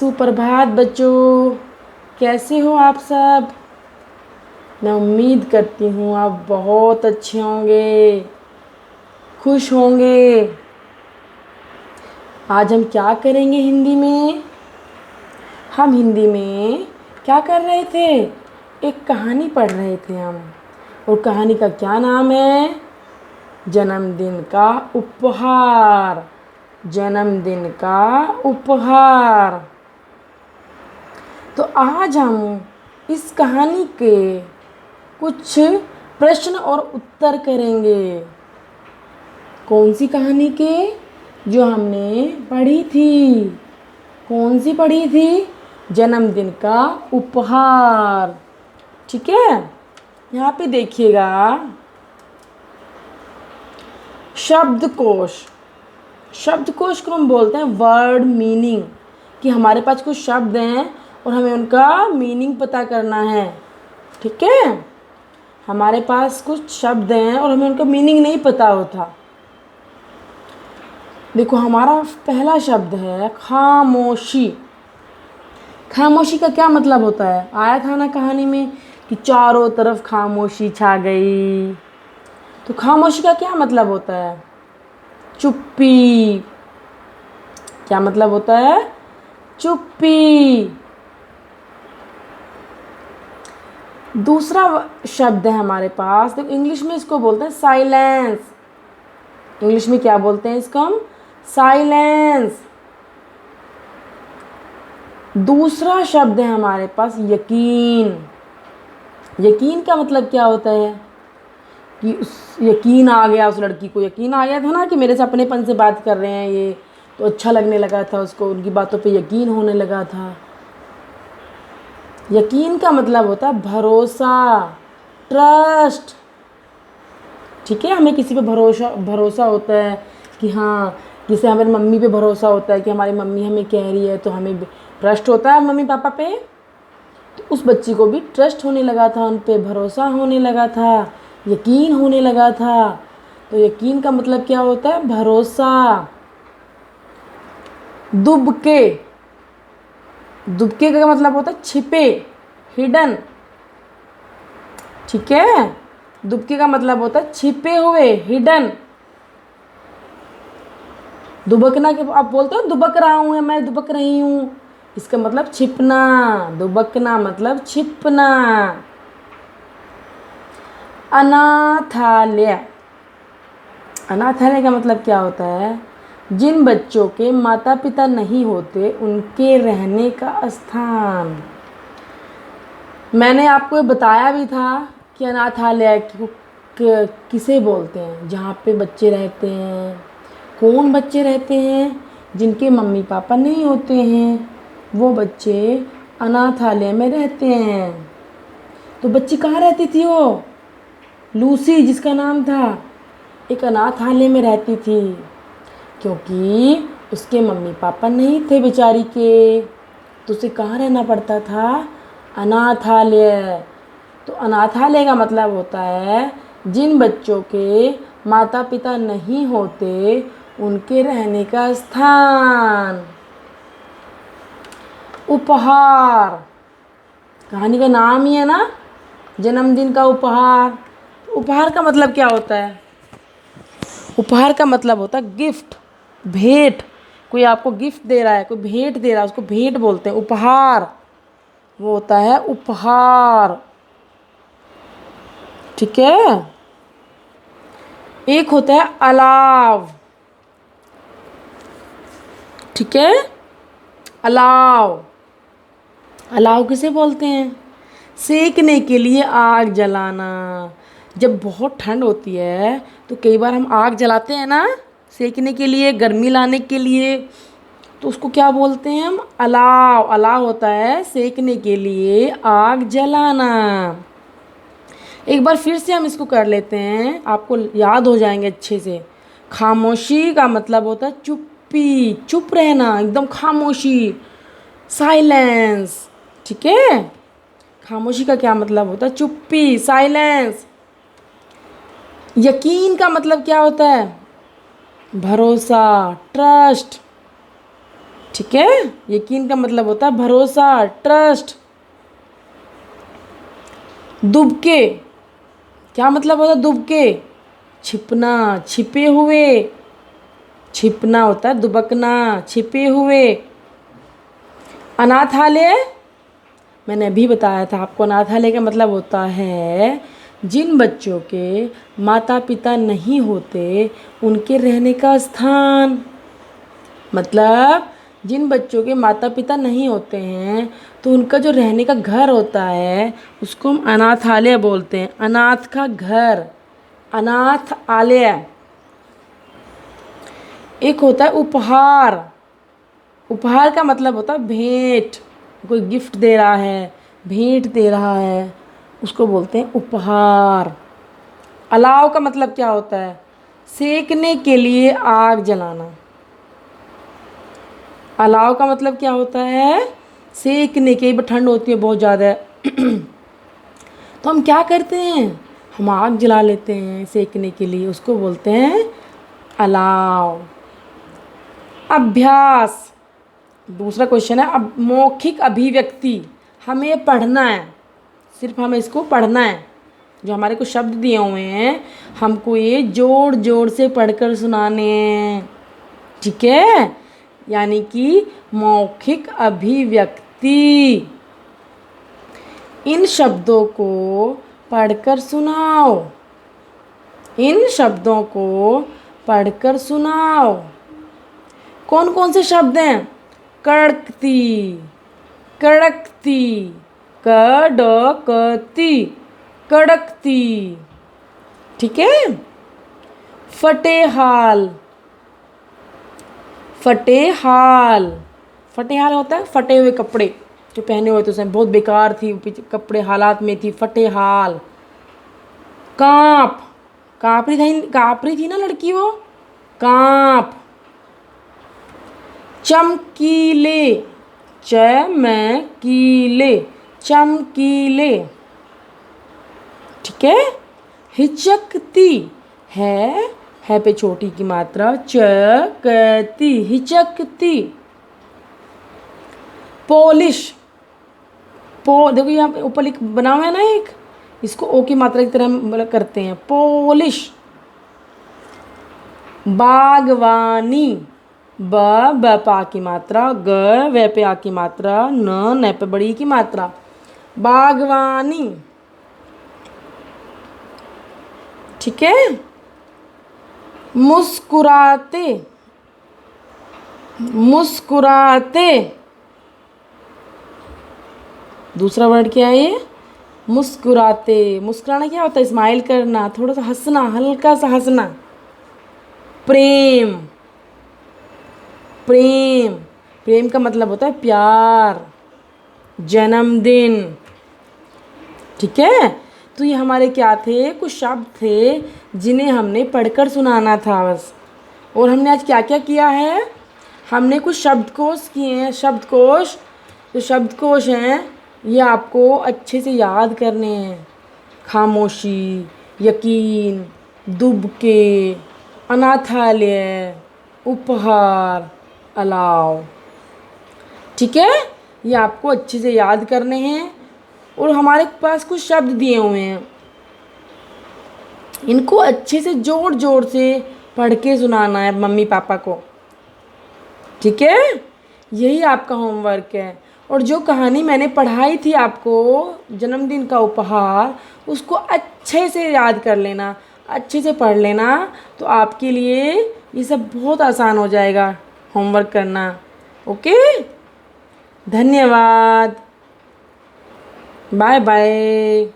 सुप्रभात बच्चों, कैसे हो आप सब। मैं उम्मीद करती हूँ आप बहुत अच्छे होंगे, खुश होंगे। आज हम क्या करेंगे हिंदी में। हम हिंदी में क्या कर रहे थे, एक कहानी पढ़ रहे थे हम। और कहानी का क्या नाम है, जन्मदिन का उपहार। जन्मदिन का उपहार। तो आज हम इस कहानी के कुछ प्रश्न और उत्तर करेंगे। कौन सी कहानी के, जो हमने पढ़ी थी। कौन सी पढ़ी थी, जन्मदिन का उपहार। ठीक है, यहाँ पे देखिएगा शब्दकोश। शब्दकोश को हम बोलते हैं वर्ड मीनिंग, कि हमारे पास कुछ शब्द हैं और हमें उनका मीनिंग पता करना है। ठीक है, हमारे पास कुछ शब्द हैं और हमें उनका मीनिंग नहीं पता होता। देखो, हमारा पहला शब्द है खामोशी। खामोशी का क्या मतलब होता है, आया था ना कहानी में कि चारों तरफ खामोशी छा गई। तो खामोशी का क्या मतलब होता है, चुप्पी। क्या मतलब होता है, चुप्पी। दूसरा शब्द है हमारे पास, देखो इंग्लिश में इसको बोलते हैं साइलेंस। इंग्लिश में क्या बोलते हैं इसको हम, साइलेंस। दूसरा शब्द है हमारे पास यकीन। यकीन का मतलब क्या होता है कि यकीन आ गया, उस लड़की को यकीन आ गया था ना कि मेरे से अपनेपन से बात कर रहे हैं ये, तो अच्छा लगने लगा था उसको, उनकी बातों पे यकीन होने लगा था। यकीन का मतलब होता है भरोसा, ट्रस्ट। ठीक है, हमें किसी पे भरोसा होता है कि हाँ, जैसे हमारी मम्मी पे भरोसा होता है कि हमारी मम्मी हमें कह रही है तो हमें ट्रस्ट होता है मम्मी पापा पे। तो उस बच्ची को भी ट्रस्ट होने लगा था, उन पे भरोसा होने लगा था, यकीन होने लगा था। तो यकीन का मतलब क्या होता है, भरोसा। दुबके। दुबके का मतलब होता है छिपे, हिडन। ठीक है, दुबके का मतलब होता है छिपे हुए, हिडन। दुबकना के आप बोलते हो दुबक रहा हूँ या मैं दुबक रही हूँ, इसका मतलब छिपना। दुबकना मतलब छिपना। अनाथालय। अनाथालय का मतलब क्या होता है, जिन बच्चों के माता पिता नहीं होते उनके रहने का स्थान। मैंने आपको बताया भी था कि अनाथालय किसे बोलते हैं, जहाँ पे बच्चे रहते हैं। कौन बच्चे रहते हैं, जिनके मम्मी पापा नहीं होते हैं, वो बच्चे अनाथालय में रहते हैं। तो बच्ची कहाँ रहती थी, वो लूसी जिसका नाम था, एक अनाथालय में रहती थी, क्योंकि उसके मम्मी पापा नहीं थे बेचारी के, तो उसे कहाँ रहना पड़ता था, अनाथालय। तो अनाथालय का मतलब होता है जिन बच्चों के माता पिता नहीं होते उनके रहने का स्थान। उपहार, कहानी का नाम ही है ना, जन्मदिन का उपहार। उपहार का मतलब क्या होता है, उपहार का मतलब होता है गिफ्ट, भेंट। कोई आपको गिफ्ट दे रहा है, कोई भेंट दे रहा है, उसको भेंट बोलते हैं, उपहार। वो होता है उपहार। ठीक है, एक होता है अलाव। ठीक है, अलाव। अलाव किसे बोलते हैं, सेकने के लिए आग जलाना। जब बहुत ठंड होती है तो कई बार हम आग जलाते हैं ना, सेकने के लिए, गर्मी लाने के लिए। तो उसको क्या बोलते हैं हम, अलाव। अलाव होता है सेकने के लिए आग जलाना। एक बार फिर से हम इसको कर लेते हैं, आपको याद हो जाएंगे अच्छे से। खामोशी का मतलब होता है चुप्पी, चुप रहना, एकदम खामोशी, साइलेंस। ठीक है, खामोशी का क्या मतलब होता है, चुप्पी, साइलेंस। यकीन का मतलब क्या होता है, भरोसा, ट्रस्ट। ठीक है। यकीन का मतलब होता है भरोसा, ट्रस्ट। दुबके, क्या मतलब होता है दुबके? छिपना, छिपे हुए। छिपना होता है दुबकना, छिपे हुए। अनाथालय, मैंने अभी बताया था आपको, अनाथालय का मतलब होता है जिन बच्चों के माता पिता नहीं होते उनके रहने का स्थान। मतलब जिन बच्चों के माता पिता नहीं होते हैं तो उनका जो रहने का घर होता है उसको हम अनाथालय बोलते हैं। अनाथ का घर, अनाथ आलय। एक होता है उपहार। उपहार का मतलब होता है भेंट। कोई गिफ्ट दे रहा है, भेंट दे रहा है, उसको बोलते हैं उपहार। अलाव का मतलब क्या होता है? सेकने के लिए आग जलाना। अलाव का मतलब क्या होता है? सेकने के, ठंड होती है बहुत ज़्यादा तो हम क्या करते हैं? हम आग जला लेते हैं सेकने के लिए, उसको बोलते हैं अलाव। अभ्यास, दूसरा क्वेश्चन है। अब मौखिक अभिव्यक्ति, हमें पढ़ना है, सिर्फ हमें इसको पढ़ना है। जो हमारे को शब्द दिए हुए हैं हमको ये जोड़ जोड़ से पढ़कर सुनाने हैं। ठीक है, यानी कि मौखिक अभिव्यक्ति। इन शब्दों को पढ़कर सुनाओ। इन शब्दों को पढ़कर सुनाओ। कौन कौन से शब्द हैं? कड़कती, कड़कती, कड़कती, कड़कती। ठीक है। फटेहाल, फटेहाल। फटेहाल होता है फटे हुए कपड़े जो पहने हुए थे उसमें बहुत बेकार थी कपड़े, हालात में थी, फटेहाल। कांप, कापरी थी ना लड़की वो, कांप। चमकीले, चमकीले, चमकीले। ठीक है। हिचकती, है पे छोटी की मात्रा, चकती, हिचकती। पॉलिश, देखो यहाँ पे ऊपर लिख बना हुआ है ना एक, इसको ओ की मात्रा की तरह हम करते हैं, पॉलिश। बागवानी, ब पा की मात्रा, ग व पे आ की मात्रा, न पे बड़ी की मात्रा, बागवानी। ठीक है। मुस्कुराते, मुस्कुराते। दूसरा वर्ड क्या है ये? मुस्कुराते। मुस्कुराना क्या होता है? स्माइल करना, थोड़ा सा हंसना, हल्का सा हंसना। प्रेम, प्रेम। प्रेम का मतलब होता है प्यार, जन्मदिन। ठीक है। तो ये हमारे क्या थे? कुछ शब्द थे जिन्हें हमने पढ़कर सुनाना था बस। और हमने आज क्या क्या किया है? हमने कुछ शब्दकोश किए हैं। शब्दकोश, जो शब्दकोश हैं ये आपको अच्छे से याद करने हैं। खामोशी, यकीन, दुबके, अनाथालय, उपहार, अलाव। ठीक है, ये आपको अच्छे से याद करने हैं। और हमारे पास कुछ शब्द दिए हुए हैं, इनको अच्छे से जोड़ जोड़ से पढ़ के सुनाना है मम्मी पापा को। ठीक है, यही आपका होमवर्क है। और जो कहानी मैंने पढ़ाई थी आपको, जन्मदिन का उपहार, उसको अच्छे से याद कर लेना, अच्छे से पढ़ लेना, तो आपके लिए ये सब बहुत आसान हो जाएगा होमवर्क करना। ओके, धन्यवाद, बाय बाय।